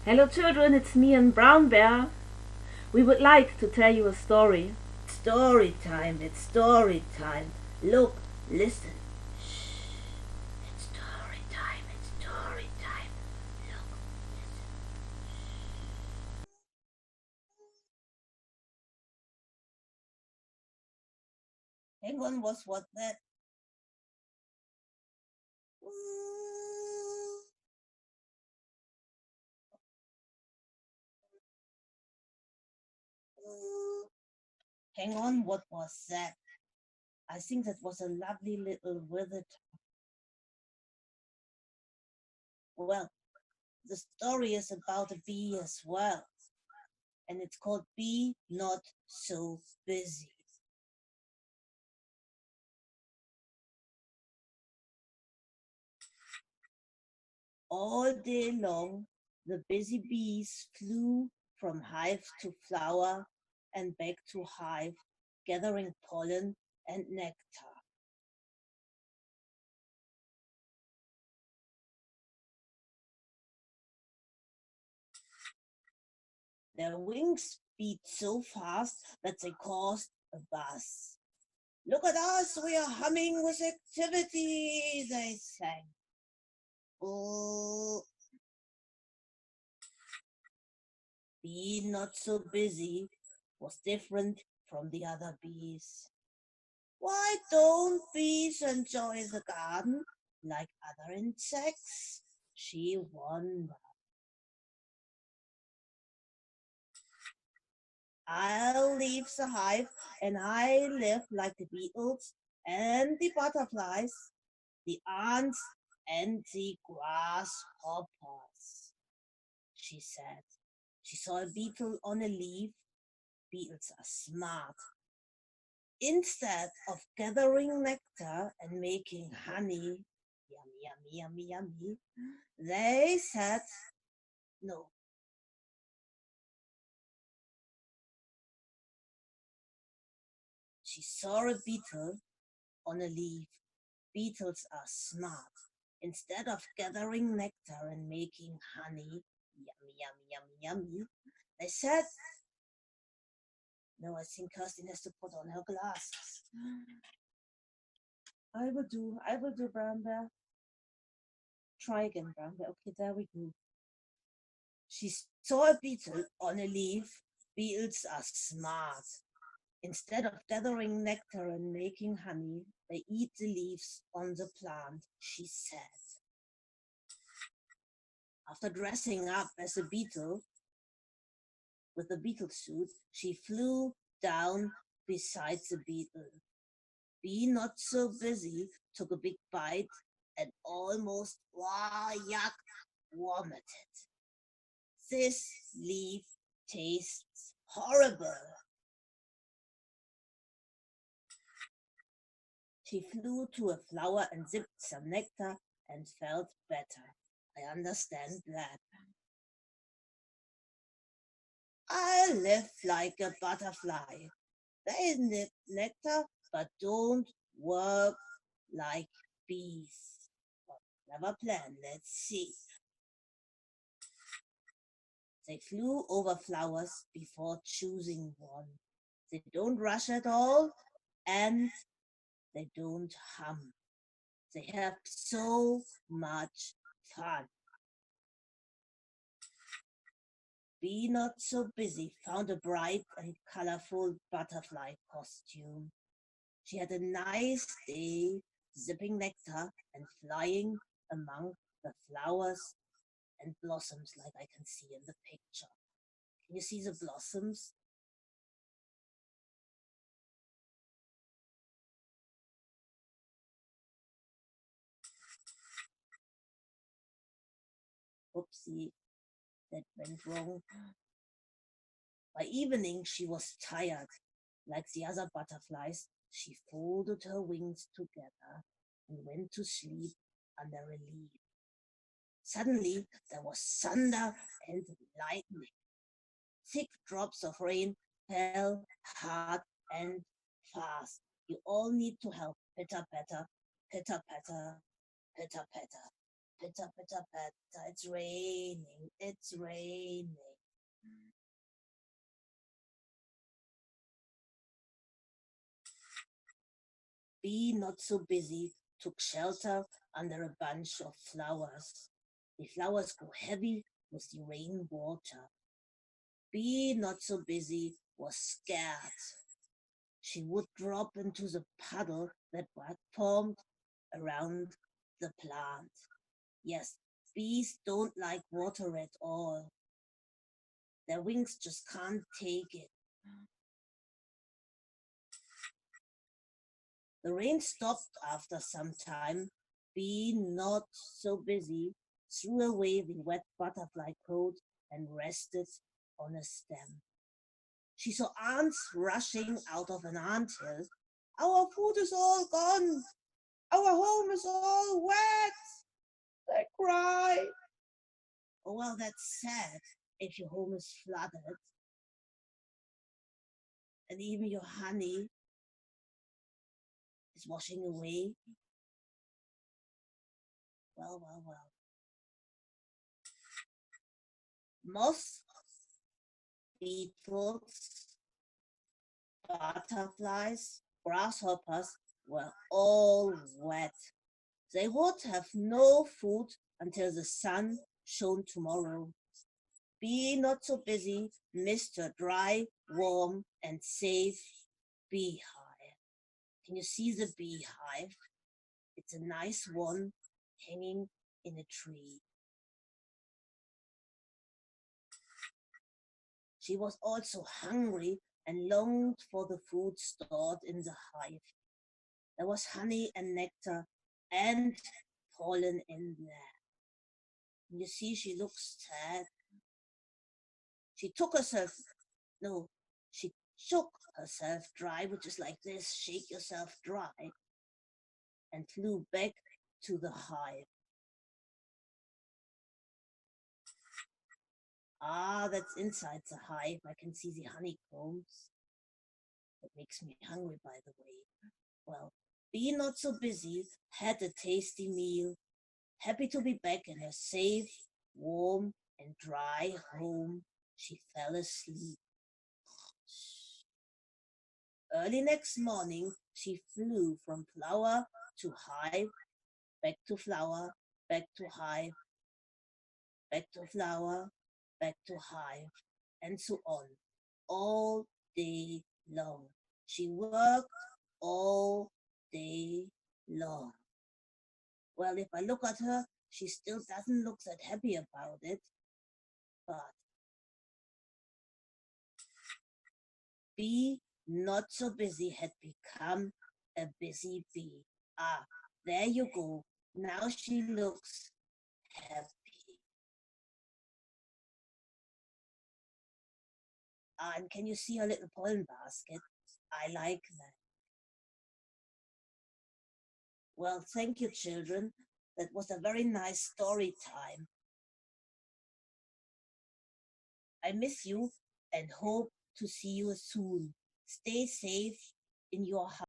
Hello children, it's me and Brown Bear. We would like to tell you a story. Story time, it's story time. Look, listen. Shh. It's story time, it's story time. Look, listen. Hang on, what's that? Hang on, what was that? I think that was a lovely little withered. Well, the story is about a bee as well, and it's called Be Not So Busy. All day long, the busy bees flew from hive to flower and back to hive, gathering pollen and nectar. Their wings beat so fast that they caused a buzz. Look at us, we are humming with activity, they sang. Oh, Bee Not So Busy was different from the other bees. Why don't bees enjoy the garden like other insects? She wondered. I'll leave the hive and I live like the beetles and the butterflies, the ants and the grasshoppers, she said. She saw a beetle on a leaf. Beetles are smart. Instead of gathering nectar and making honey, yummy, yummy, yummy, yummy, they said, no. She saw a beetle on a leaf. Beetles are smart. Instead of gathering nectar and making honey, yummy, yummy, yummy, yummy, they said, no, I think Kirsten has to put on her glasses. I will do, Brown Bear. Try again, Brown Bear. Okay, there we go. She saw a beetle on a leaf. Beetles are smart. Instead of gathering nectar and making honey, they eat the leaves on the plant, she said. After dressing up as a beetle with a beetle suit, she flew down beside the beetle. Bee Not So Busy took a big bite and almost, yuck, vomited. This leaf tastes horrible. She flew to a flower and sipped some nectar and felt better. I understand that. I live like a butterfly. They nip nectar but don't work like bees. Clever plan, let's see. They flew over flowers before choosing one. They don't rush at all and they don't hum. They have so much fun. Be Not So Busy found a bright and colorful butterfly costume. She had a nice day zipping nectar and flying among the flowers and blossoms like I can see in the picture. Can you see the blossoms? Oopsie, that went wrong. By evening she was tired. Like the other butterflies, she folded her wings together and went to sleep under a leaf. Suddenly there was thunder and lightning. Thick drops of rain fell hard and fast. You all need to help. Pitter patter, pitter patter, pitter patter. Pitter, pitter, patter, it's raining, it's raining. Bee, not so busy, took shelter under a bunch of flowers. The flowers grew heavy with the rain water. Bee, not so busy, was scared. She would drop into the puddle that formed around the plant. Yes, bees don't like water at all. Their wings just can't take it. The rain stopped after some time. Bee, not so busy, threw away the wet butterfly coat and rested on a stem. She saw ants rushing out of an anthill. Our food is all gone. Our home is all wet. They cried. Oh, well, that's sad if your home is flooded and even your honey is washing away. Well, well, well. Moths, beetles, butterflies, grasshoppers were all wet. They would have no food until the sun shone tomorrow. Be not so busy, Mr. Dry, warm, and safe beehive. Can you see the beehive? It's a nice one hanging in a tree. She was also hungry and longed for the food stored in the hive. There was honey and nectar and pollen in there. You see, she looks sad. She took herself, no, she shook herself dry, which is like this, shake yourself dry, and flew back to the hive. Ah, that's inside the hive. I can see the honeycombs. That makes me hungry, by the way. Well, be not so busy, had a tasty meal, happy to be back in her safe, warm, and dry home. She fell asleep. Early next morning, she flew from flower to hive, back to flower, back to hive, back to flower, back to hive, and so on, all day long. She worked all day long. Well, if I look at her, she still doesn't look that happy about it, but Bee, not so busy, had become a busy bee. Ah, there you go. Now she looks happy. Ah, and can you see her little pollen basket? I like that. Well, thank you, children. That was a very nice story time. I miss you and hope to see you soon. Stay safe in your house.